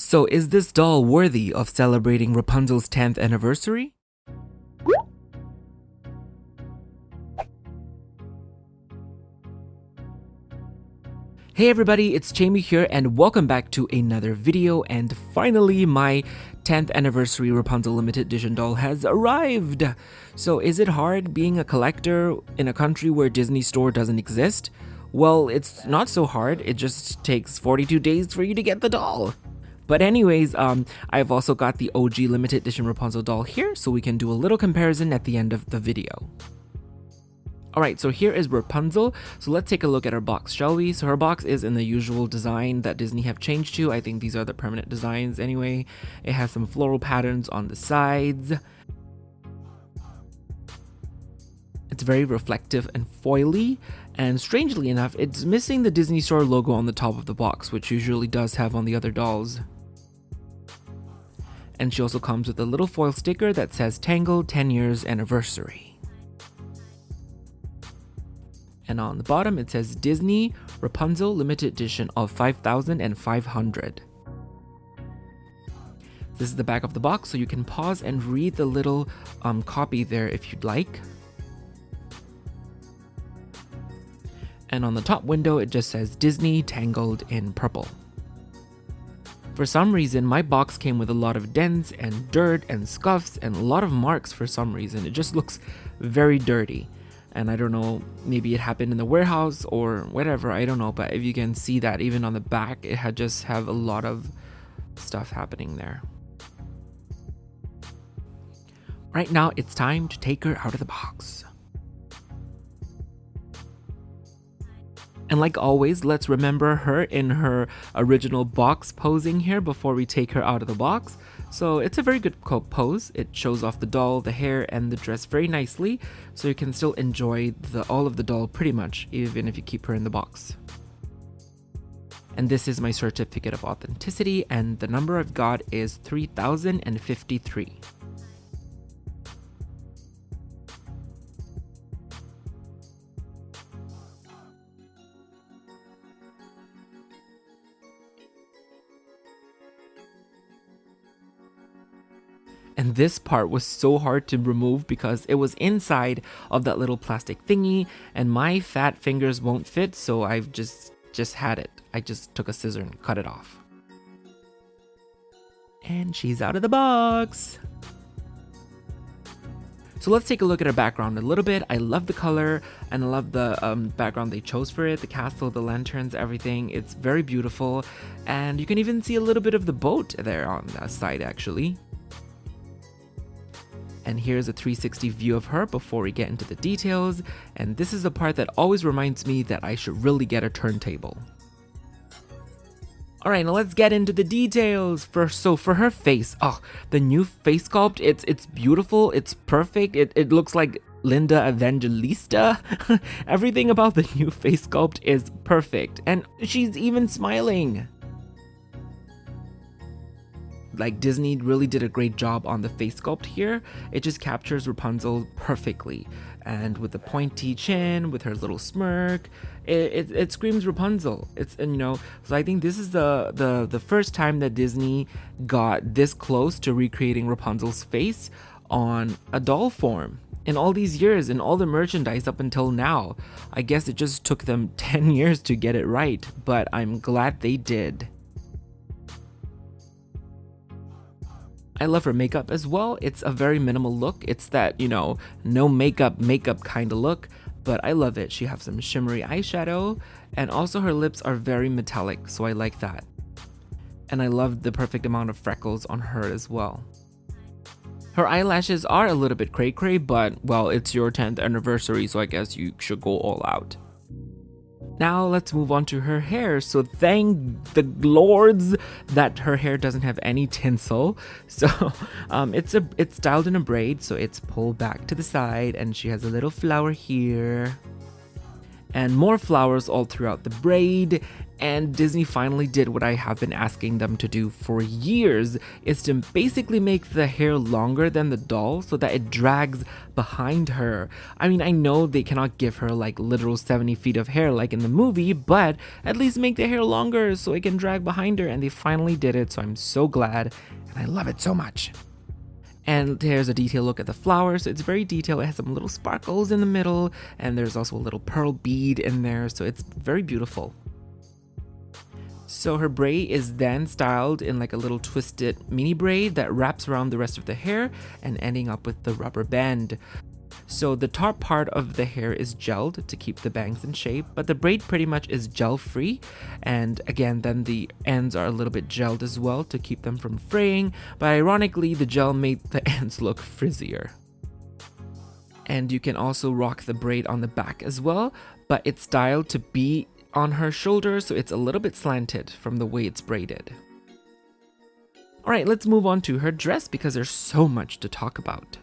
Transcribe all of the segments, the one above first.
So is this doll worthy of celebrating Rapunzel's 10th anniversary? Hey everybody, it's Chaymie here and welcome back to another video, and finally my 10th anniversary Rapunzel limited edition doll has arrived! So is it hard being a collector in a country where Disney Store doesn't exist? Well, it's not so hard, it just takes 42 days for you to get the doll! But anyways, I've also got the OG limited edition Rapunzel doll here, so we can do a little comparison at the end of the video. Alright, so here is Rapunzel. So let's take a look at her box, shall we? So her box is in the usual design that Disney have changed to. I think these are the permanent designs anyway. It has some floral patterns on the sides. It's very reflective and foily, and strangely enough, it's missing the Disney Store logo on the top of the box, which usually does have on the other dolls. And she also comes with a little foil sticker that says Tangled 10 years anniversary. And on the bottom it says Disney Rapunzel limited edition of 5,500. This is the back of the box, so you can pause and read the little copy there if you'd like. And on the top window it just says Disney Tangled in purple. For some reason, my box came with a lot of dents and dirt and scuffs and a lot of marks for some reason. It just looks very dirty. And I don't know, maybe it happened in the warehouse or whatever, I don't know. But if you can see that even on the back, it had just have a lot of stuff happening there. Right now, it's time to take her out of the box. And like always, let's remember her in her original box posing here before we take her out of the box. So it's a very good pose. It shows off the doll, the hair, and the dress very nicely, so you can still enjoy all of the doll pretty much, even if you keep her in the box. And this is my certificate of authenticity, and the number I've got is 3053. And this part was so hard to remove because it was inside of that little plastic thingy, and my fat fingers won't fit, so I've just had it. I just took a scissor and cut it off. And she's out of the box! So let's take a look at her background a little bit. I love the color and I love the background they chose for it. The castle, the lanterns, everything. It's very beautiful. And you can even see a little bit of the boat there on that side actually. And here's a 360 view of her before we get into the details. And this is the part that always reminds me that I should really get a turntable. Alright, now let's get into the details. So for her face, the new face sculpt, it's beautiful, it's perfect, it looks like Linda Evangelista. Everything about the new face sculpt is perfect, and she's even smiling. Like, Disney really did a great job on the face sculpt here. It just captures Rapunzel perfectly. And with the pointy chin, with her little smirk, it screams Rapunzel. So I think this is the first time that Disney got this close to recreating Rapunzel's face on a doll form. In all these years, in all the merchandise up until now, I guess it just took them 10 years to get it right, but I'm glad they did. I love her makeup as well. It's a very minimal look. It's that, no makeup kind of look, but I love it. She has some shimmery eyeshadow, and also her lips are very metallic, so I like that. And I love the perfect amount of freckles on her as well. Her eyelashes are a little bit cray-cray, but well, it's your 10th anniversary, so I guess you should go all out. Now let's move on to her hair. So thank the lords that her hair doesn't have any tinsel. So it's styled in a braid, so it's pulled back to the side, and she has a little flower here. and more flowers all throughout the braid. And Disney finally did what I have been asking them to do for years, is to basically make the hair longer than the doll so that it drags behind her. I mean, I know they cannot give her like literal 70 feet of hair like in the movie, but at least make the hair longer so it can drag behind her, and they finally did it, so I'm so glad and I love it so much. And here's a detailed look at the flowers. So it's very detailed. It has some little sparkles in the middle, and there's also a little pearl bead in there, so it's very beautiful. So her braid is then styled in like a little twisted mini braid that wraps around the rest of the hair and ending up with the rubber band. So the top part of the hair is gelled to keep the bangs in shape, but the braid pretty much is gel free. And again, then the ends are a little bit gelled as well to keep them from fraying, but ironically the gel made the ends look frizzier. And you can also rock the braid on the back as well, but it's styled to be on her shoulder, so it's a little bit slanted from the way it's braided. Alright, let's move on to her dress because there's so much to talk about.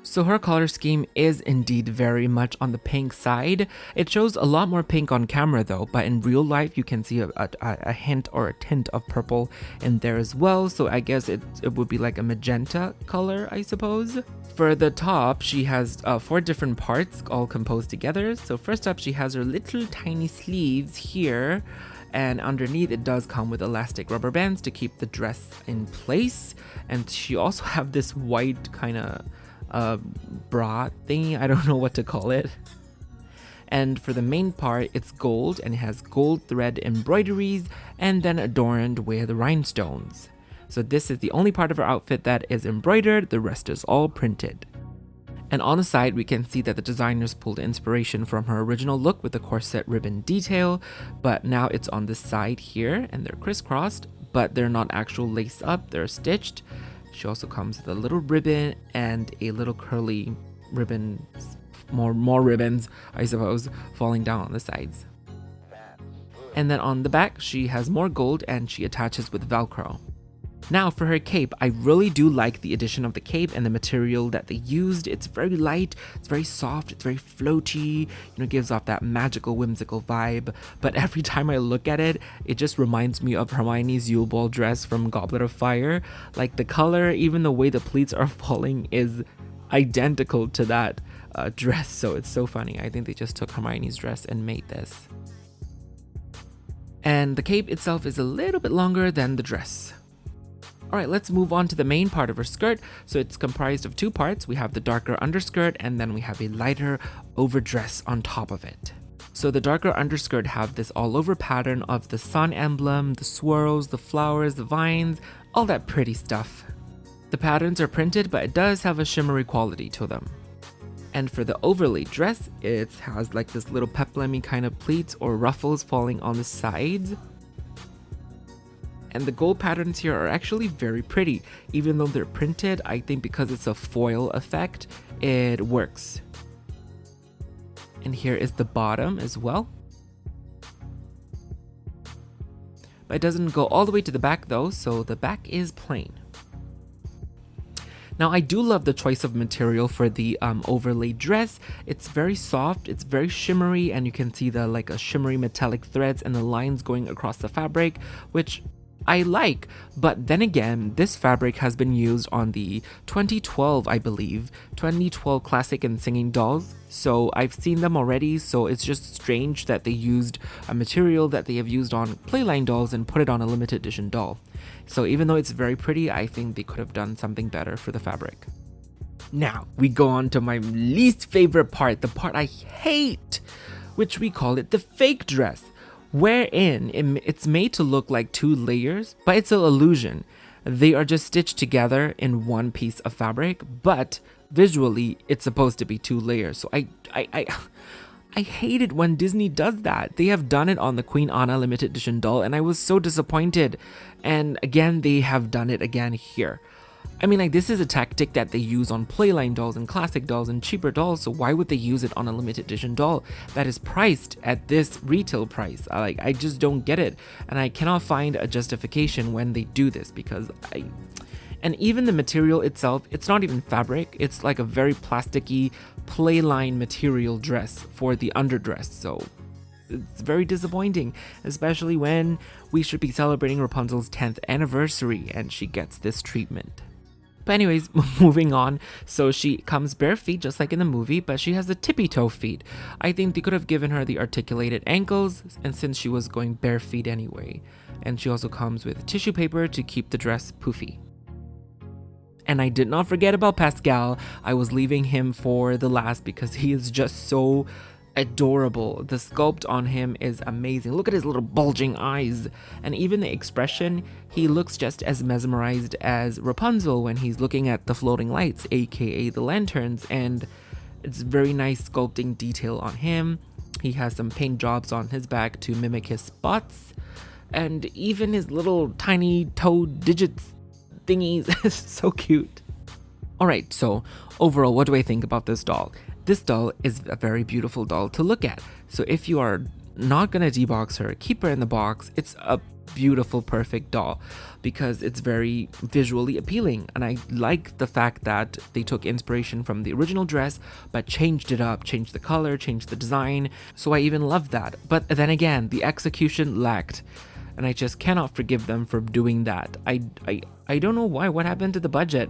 So her color scheme is indeed very much on the pink side. It shows a lot more pink on camera though, but in real life you can see a hint or a tint of purple in there as well, so I guess it would be like a magenta color, I suppose. For the top, she has 4 different parts all composed together. So first up, she has her little tiny sleeves here, and underneath it does come with elastic rubber bands to keep the dress in place. And she also have this white kind of bra thingy, I don't know what to call it. And for the main part, it's gold and it has gold thread embroideries and then adorned with rhinestones. So this is the only part of her outfit that is embroidered, the rest is all printed. And on the side, we can see that the designers pulled inspiration from her original look with the corset ribbon detail, but now it's on the side here and they're crisscrossed, but they're not actual lace up, they're stitched. She also comes with a little ribbon and a little curly ribbon, more ribbons, I suppose, falling down on the sides. And then on the back, she has more gold and she attaches with Velcro. Now for her cape, I really do like the addition of the cape and the material that they used. It's very light, it's very soft, it's very floaty, gives off that magical, whimsical vibe. But every time I look at it, it just reminds me of Hermione's Yule Ball dress from Goblet of Fire. Like the color, even the way the pleats are falling is identical to that dress, so it's so funny. I think they just took Hermione's dress and made this. And the cape itself is a little bit longer than the dress. Alright, let's move on to the main part of her skirt. So it's comprised of 2 parts. We have the darker underskirt and then we have a lighter overdress on top of it. So the darker underskirt have this all over pattern of the sun emblem, the swirls, the flowers, the vines, all that pretty stuff. The patterns are printed, but it does have a shimmery quality to them. And for the overlay dress, it has like this little peplum-y kind of pleats or ruffles falling on the sides. And the gold patterns here are actually very pretty. Even though they're printed, I think because it's a foil effect, it works. And here is the bottom as well. But it doesn't go all the way to the back though, so the back is plain. Now I do love the choice of material for the overlay dress. It's very soft, it's very shimmery, and you can see the like a shimmery metallic threads and the lines going across the fabric, which I like. But then again, this fabric has been used on the 2012, I believe, 2012 classic and singing dolls. So I've seen them already, so it's just strange that they used a material that they have used on playline dolls and put it on a limited edition doll. So even though it's very pretty, I think they could have done something better for the fabric. Now, we go on to my least favorite part, the part I hate, which we call it the fake dress, wherein it's made to look like 2 layers, but it's an illusion. They are just stitched together in one piece of fabric, but visually it's supposed to be 2 layers. So I hate it when Disney does that. They have done it on the Queen Anna limited edition doll and I was so disappointed. And again, they have done it again here. I mean, like, this is a tactic that they use on playline dolls and classic dolls and cheaper dolls, so why would they use it on a limited edition doll that is priced at this retail price? I just don't get it, and I cannot find a justification when they do this because and even the material itself, it's not even fabric, it's like a very plasticky playline material dress for the underdress, so it's very disappointing, especially when we should be celebrating Rapunzel's 10th anniversary and she gets this treatment. But anyways, moving on. So she comes bare feet just like in the movie, but she has the tippy toe feet. I think they could have given her the articulated ankles, and since she was going bare feet anyway. And she also comes with tissue paper to keep the dress poofy. And I did not forget about Pascal. I was leaving him for the last because he is just so adorable. The sculpt on him is amazing. Look at his little bulging eyes, and even the expression, he looks just as mesmerized as Rapunzel when he's looking at the floating lights, aka the lanterns, and it's very nice sculpting detail on him. He has some paint jobs on his back to mimic his spots, and even his little tiny toe digits thingies is so cute. Alright, so overall, what do I think about this doll? This doll is a very beautiful doll to look at. So if you are not gonna debox her, keep her in the box. It's a beautiful, perfect doll because it's very visually appealing. And I like the fact that they took inspiration from the original dress, but changed it up, changed the color, changed the design. So I even love that. But then again, the execution lacked. And I just cannot forgive them for doing that. I don't know why. What happened to the budget?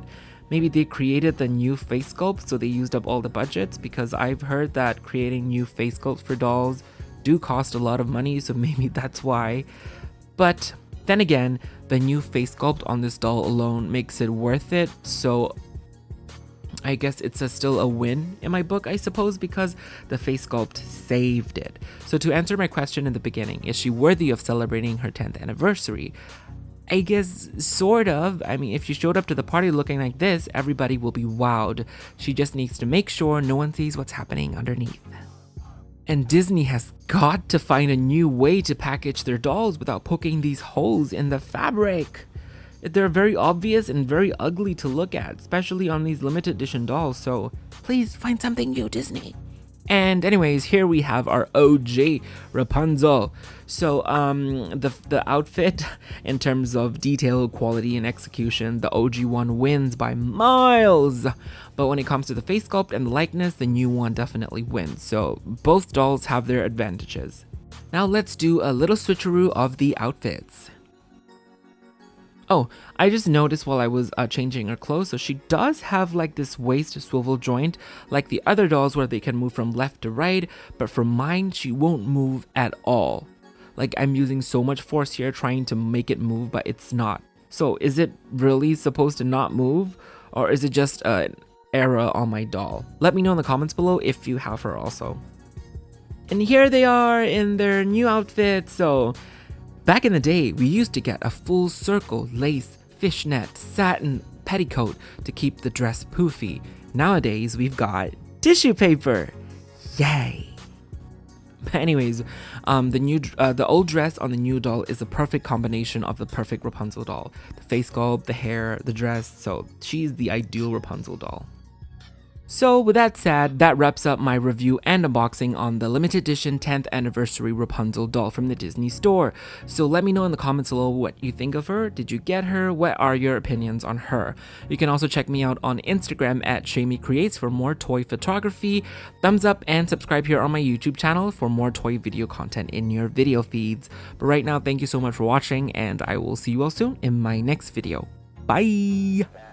Maybe they created the new face sculpt, so they used up all the budgets, because I've heard that creating new face sculpts for dolls do cost a lot of money, so maybe that's why. But then again, the new face sculpt on this doll alone makes it worth it, so I guess it's still a win in my book, I suppose, because the face sculpt saved it. So to answer my question in the beginning, is she worthy of celebrating her 10th anniversary? I guess sort of. I mean, if she showed up to the party looking like this, everybody will be wowed. She just needs to make sure no one sees what's happening underneath. And Disney has got to find a new way to package their dolls without poking these holes in the fabric. They're very obvious and very ugly to look at, especially on these limited edition dolls, so please find something new, Disney. And anyways, here we have our OG Rapunzel. So the outfit, in terms of detail, quality, and execution, the OG one wins by miles. But when it comes to the face sculpt and the likeness, the new one definitely wins. So both dolls have their advantages. Now let's do a little switcheroo of the outfits. Oh, I just noticed while I was changing her clothes, so she does have like this waist swivel joint like the other dolls where they can move from left to right, but for mine, she won't move at all. Like, I'm using so much force here trying to make it move, but it's not. So is it really supposed to not move, or is it just an error on my doll? Let me know in the comments below if you have her also. And here they are in their new outfits. So back in the day, we used to get a full circle lace, fishnet, satin petticoat to keep the dress poofy. Nowadays, we've got tissue paper. Yay! But anyways, the old dress on the new doll is a perfect combination of the perfect Rapunzel doll. The face sculpt, the hair, the dress, so she's the ideal Rapunzel doll. So with that said, that wraps up my review and unboxing on the limited edition 10th anniversary Rapunzel doll from the Disney store. So let me know in the comments below what you think of her. Did you get her? What are your opinions on her? You can also check me out on Instagram at Chaymie Creates for more toy photography. Thumbs up and subscribe here on my YouTube channel for more toy video content in your video feeds. But right now, thank you so much for watching, and I will see you all soon in my next video. Bye!